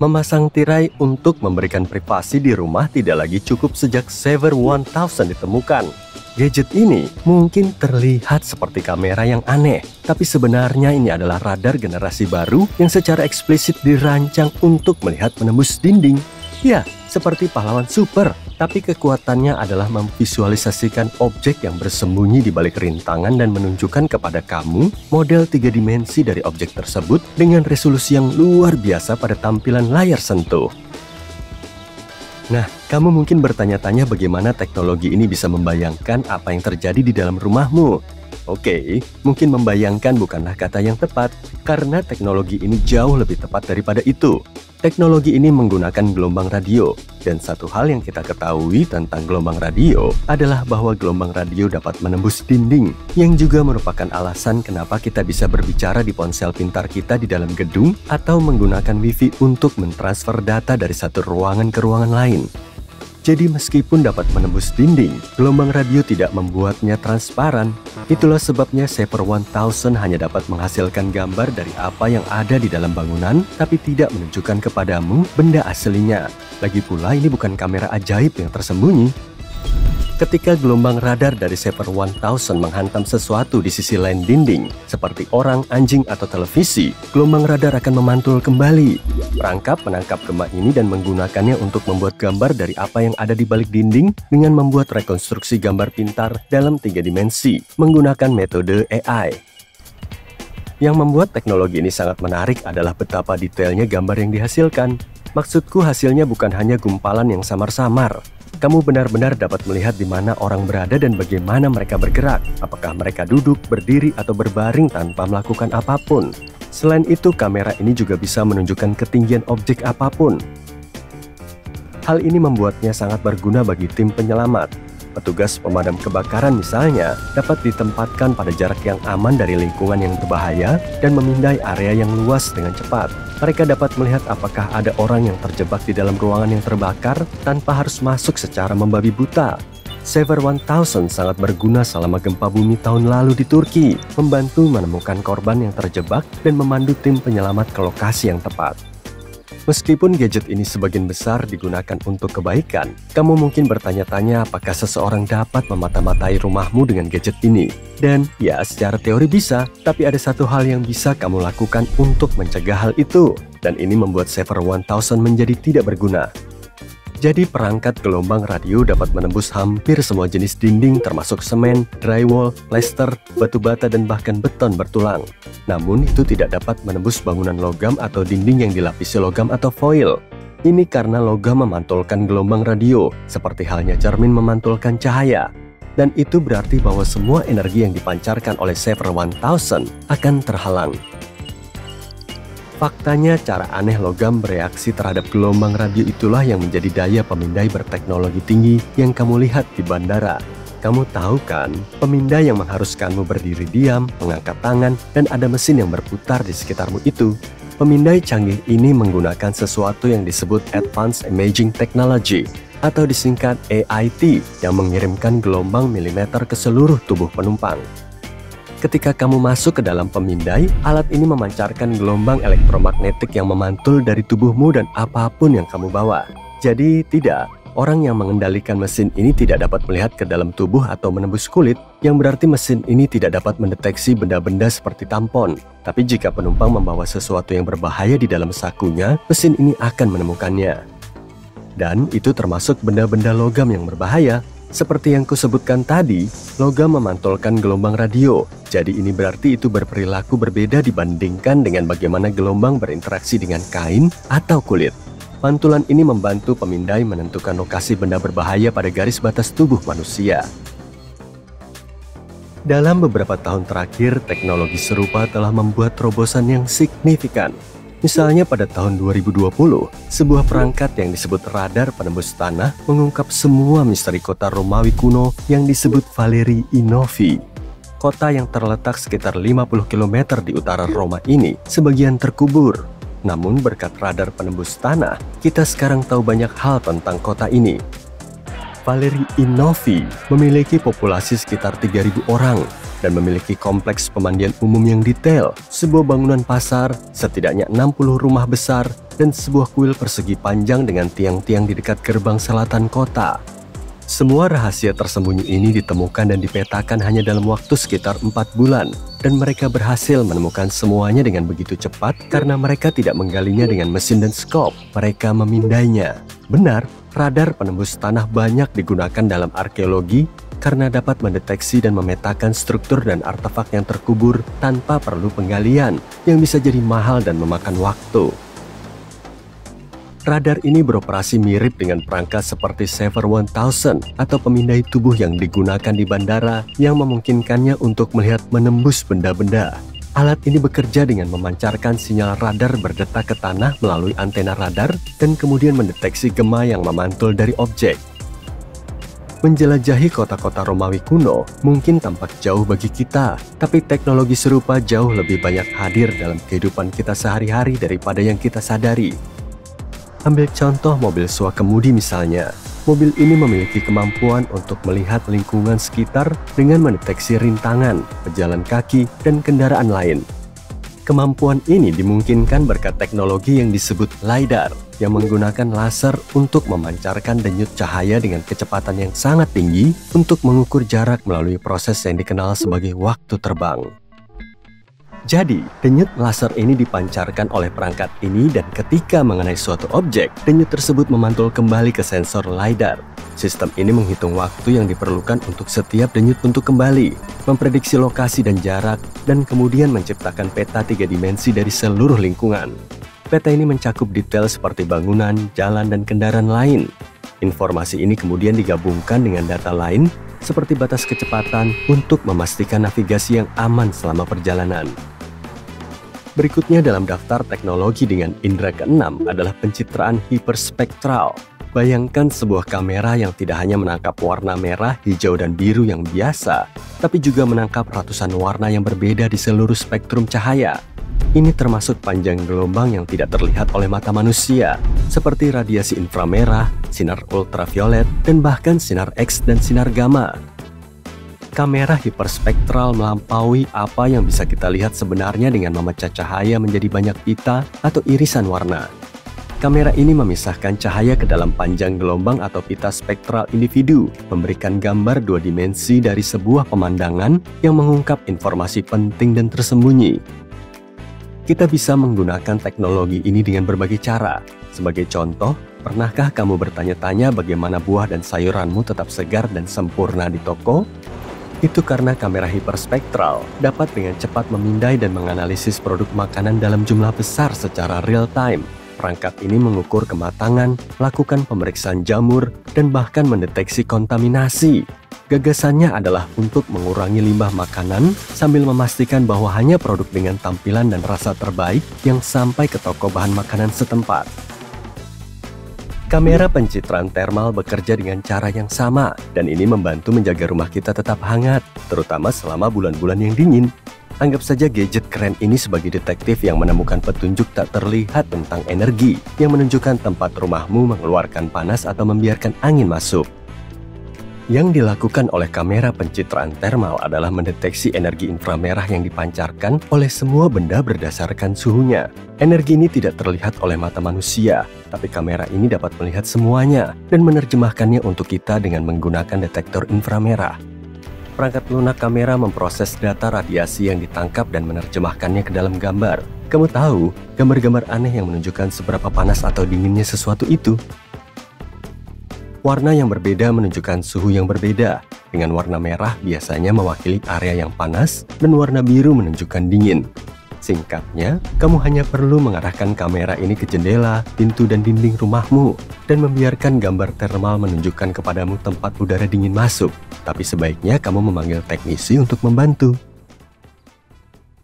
Memasang tirai untuk memberikan privasi di rumah tidak lagi cukup sejak Saver 1000 ditemukan. Gadget ini mungkin terlihat seperti kamera yang aneh, tapi sebenarnya ini adalah radar generasi baru yang secara eksplisit dirancang untuk melihat menembus dinding. Ya, seperti pahlawan super, tapi kekuatannya adalah memvisualisasikan objek yang bersembunyi di balik rintangan dan menunjukkan kepada kamu model 3 dimensi dari objek tersebut dengan resolusi yang luar biasa pada tampilan layar sentuh. Nah, kamu mungkin bertanya-tanya bagaimana teknologi ini bisa membayangkan apa yang terjadi di dalam rumahmu. Oke, mungkin membayangkan bukanlah kata yang tepat, karena teknologi ini jauh lebih tepat daripada itu. Teknologi ini menggunakan gelombang radio, dan satu hal yang kita ketahui tentang gelombang radio adalah bahwa gelombang radio dapat menembus dinding, yang juga merupakan alasan kenapa kita bisa berbicara di ponsel pintar kita di dalam gedung atau menggunakan Wi-Fi untuk mentransfer data dari satu ruangan ke ruangan lain. Jadi meskipun dapat menembus dinding, gelombang radio tidak membuatnya transparan. Itulah sebabnya Saver 1000 hanya dapat menghasilkan gambar dari apa yang ada di dalam bangunan, tapi tidak menunjukkan kepadamu benda aslinya. Lagi pula ini bukan kamera ajaib yang tersembunyi. Ketika gelombang radar dari Saver 1000 menghantam sesuatu di sisi lain dinding, seperti orang, anjing, atau televisi, gelombang radar akan memantul kembali. Perangkap menangkap gema ini dan menggunakannya untuk membuat gambar dari apa yang ada di balik dinding dengan membuat rekonstruksi gambar pintar dalam 3 dimensi menggunakan metode AI. Yang membuat teknologi ini sangat menarik adalah betapa detailnya gambar yang dihasilkan. Maksudku hasilnya bukan hanya gumpalan yang samar-samar. Kamu benar-benar dapat melihat di mana orang berada dan bagaimana mereka bergerak. Apakah mereka duduk, berdiri, atau berbaring tanpa melakukan apapun. Selain itu, kamera ini juga bisa menunjukkan ketinggian objek apapun. Hal ini membuatnya sangat berguna bagi tim penyelamat. Petugas pemadam kebakaran misalnya dapat ditempatkan pada jarak yang aman dari lingkungan yang berbahaya dan memindai area yang luas dengan cepat. Mereka dapat melihat apakah ada orang yang terjebak di dalam ruangan yang terbakar tanpa harus masuk secara membabi buta. Saver 1000 sangat berguna selama gempa bumi tahun lalu di Turki, membantu menemukan korban yang terjebak dan memandu tim penyelamat ke lokasi yang tepat. Meskipun gadget ini sebagian besar digunakan untuk kebaikan, kamu mungkin bertanya-tanya apakah seseorang dapat memata-matai rumahmu dengan gadget ini. Dan ya, secara teori bisa, tapi ada satu hal yang bisa kamu lakukan untuk mencegah hal itu. Dan ini membuat Saver 1000 menjadi tidak berguna. Jadi perangkat gelombang radio dapat menembus hampir semua jenis dinding termasuk semen, drywall, plester, batu bata, dan bahkan beton bertulang. Namun itu tidak dapat menembus bangunan logam atau dinding yang dilapisi logam atau foil. Ini karena logam memantulkan gelombang radio, seperti halnya cermin memantulkan cahaya. Dan itu berarti bahwa semua energi yang dipancarkan oleh Saver 1000 akan terhalang. Faktanya, cara aneh logam bereaksi terhadap gelombang radio itulah yang menjadi daya pemindai berteknologi tinggi yang kamu lihat di bandara. Kamu tahu kan, pemindai yang mengharuskanmu berdiri diam, mengangkat tangan, dan ada mesin yang berputar di sekitarmu itu. Pemindai canggih ini menggunakan sesuatu yang disebut Advanced Imaging Technology, atau disingkat AIT, yang mengirimkan gelombang milimeter ke seluruh tubuh penumpang. Ketika kamu masuk ke dalam pemindai, alat ini memancarkan gelombang elektromagnetik yang memantul dari tubuhmu dan apapun yang kamu bawa. Jadi tidak, orang yang mengendalikan mesin ini tidak dapat melihat ke dalam tubuh atau menembus kulit, yang berarti mesin ini tidak dapat mendeteksi benda-benda seperti tampon. Tapi jika penumpang membawa sesuatu yang berbahaya di dalam sakunya, mesin ini akan menemukannya. Dan itu termasuk benda-benda logam yang berbahaya. Seperti yang kusebutkan tadi, logam memantulkan gelombang radio. Jadi ini berarti itu berperilaku berbeda dibandingkan dengan bagaimana gelombang berinteraksi dengan kain atau kulit. Pantulan ini membantu pemindai menentukan lokasi benda berbahaya pada garis batas tubuh manusia. Dalam beberapa tahun terakhir, teknologi serupa telah membuat terobosan yang signifikan. Misalnya pada tahun 2020, sebuah perangkat yang disebut radar penembus tanah mengungkap semua misteri kota Romawi kuno yang disebut Valeri Inovi. Kota yang terletak sekitar 50 km di utara Roma ini sebagian terkubur. Namun berkat radar penembus tanah, kita sekarang tahu banyak hal tentang kota ini. Valeri Inovi memiliki populasi sekitar 3.000 orang. dan memiliki kompleks pemandian umum yang detail, sebuah bangunan pasar, setidaknya 60 rumah besar, dan sebuah kuil persegi panjang dengan tiang-tiang di dekat gerbang selatan kota. Semua rahasia tersembunyi ini ditemukan dan dipetakan hanya dalam waktu sekitar 4 bulan, dan mereka berhasil menemukan semuanya dengan begitu cepat karena mereka tidak menggalinya dengan mesin dan skop, mereka memindainya. Benar, radar penembus tanah banyak digunakan dalam arkeologi karena dapat mendeteksi dan memetakan struktur dan artefak yang terkubur tanpa perlu penggalian, yang bisa jadi mahal dan memakan waktu. Radar ini beroperasi mirip dengan perangkat seperti Saver 1000 atau pemindai tubuh yang digunakan di bandara yang memungkinkannya untuk melihat menembus benda-benda. Alat ini bekerja dengan memancarkan sinyal radar berdetak ke tanah melalui antena radar dan kemudian mendeteksi gema yang memantul dari objek. Menjelajahi kota-kota Romawi kuno mungkin tampak jauh bagi kita, tapi teknologi serupa jauh lebih banyak hadir dalam kehidupan kita sehari-hari daripada yang kita sadari. Ambil contoh mobil swakemudi misalnya. Mobil ini memiliki kemampuan untuk melihat lingkungan sekitar dengan mendeteksi rintangan, pejalan kaki, dan kendaraan lain. Kemampuan ini dimungkinkan berkat teknologi yang disebut LiDAR, yang menggunakan laser untuk memancarkan denyut cahaya dengan kecepatan yang sangat tinggi untuk mengukur jarak melalui proses yang dikenal sebagai waktu terbang. Jadi, denyut laser ini dipancarkan oleh perangkat ini dan ketika mengenai suatu objek, denyut tersebut memantul kembali ke sensor LiDAR. Sistem ini menghitung waktu yang diperlukan untuk setiap denyut untuk kembali, memprediksi lokasi dan jarak, dan kemudian menciptakan peta 3 dimensi dari seluruh lingkungan. Peta ini mencakup detail seperti bangunan, jalan, dan kendaraan lain. Informasi ini kemudian digabungkan dengan data lain, seperti batas kecepatan untuk memastikan navigasi yang aman selama perjalanan. Berikutnya dalam daftar teknologi dengan indera keenam adalah pencitraan hiperspektral. Bayangkan sebuah kamera yang tidak hanya menangkap warna merah, hijau, dan biru yang biasa, tapi juga menangkap ratusan warna yang berbeda di seluruh spektrum cahaya. Ini termasuk panjang gelombang yang tidak terlihat oleh mata manusia, seperti radiasi inframerah, sinar ultraviolet, dan bahkan sinar X dan sinar gamma. Kamera hiperspektral melampaui apa yang bisa kita lihat sebenarnya dengan memecah cahaya menjadi banyak pita atau irisan warna. Kamera ini memisahkan cahaya ke dalam panjang gelombang atau pita spektral individu, memberikan gambar 2 dimensi dari sebuah pemandangan yang mengungkap informasi penting dan tersembunyi. Kita bisa menggunakan teknologi ini dengan berbagai cara. Sebagai contoh, pernahkah kamu bertanya-tanya bagaimana buah dan sayuranmu tetap segar dan sempurna di toko? Itu karena kamera hiperspektral dapat dengan cepat memindai dan menganalisis produk makanan dalam jumlah besar secara real-time. Perangkat ini mengukur kematangan, melakukan pemeriksaan jamur, dan bahkan mendeteksi kontaminasi. Gagasannya adalah untuk mengurangi limbah makanan sambil memastikan bahwa hanya produk dengan tampilan dan rasa terbaik yang sampai ke toko bahan makanan setempat. Kamera pencitraan thermal bekerja dengan cara yang sama, dan ini membantu menjaga rumah kita tetap hangat, terutama selama bulan-bulan yang dingin. Anggap saja gadget keren ini sebagai detektif yang menemukan petunjuk tak terlihat tentang energi, yang menunjukkan tempat rumahmu mengeluarkan panas atau membiarkan angin masuk. Yang dilakukan oleh kamera pencitraan thermal adalah mendeteksi energi inframerah yang dipancarkan oleh semua benda berdasarkan suhunya. Energi ini tidak terlihat oleh mata manusia, tapi kamera ini dapat melihat semuanya dan menerjemahkannya untuk kita dengan menggunakan detektor inframerah. Perangkat lunak kamera memproses data radiasi yang ditangkap dan menerjemahkannya ke dalam gambar. Kamu tahu, gambar-gambar aneh yang menunjukkan seberapa panas atau dinginnya sesuatu itu? Warna yang berbeda menunjukkan suhu yang berbeda, dengan warna merah biasanya mewakili area yang panas dan warna biru menunjukkan dingin. Singkatnya, kamu hanya perlu mengarahkan kamera ini ke jendela, pintu, dan dinding rumahmu, dan membiarkan gambar thermal menunjukkan kepadamu tempat udara dingin masuk. Tapi sebaiknya kamu memanggil teknisi untuk membantu.